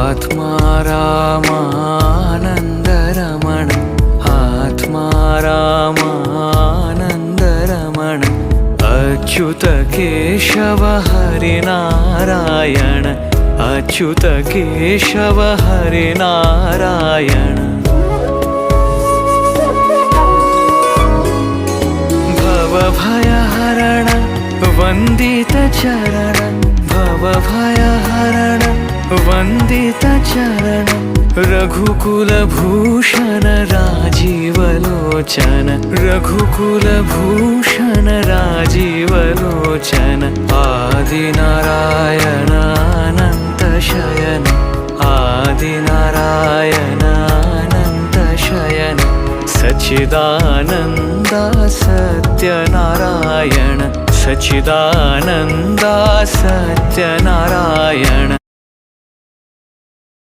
आत्मा रामानन्दरमण आत्मा रामानन्दरमण अच्युत केशव हरिनारायण अच्युत केशव हरिनारायण भवभयहरण वन्दित चरण भवभयहरण वन्दित चरण रघुकुलभूषण राजीवलोचन रघुकुलभूषण राजीवलोचन आदिनारायण अनंत शयन आदिनारायण अनंत शयन सच्चिदानन्द सत्यनारायण सच्चिदानन्द सत्यनारायण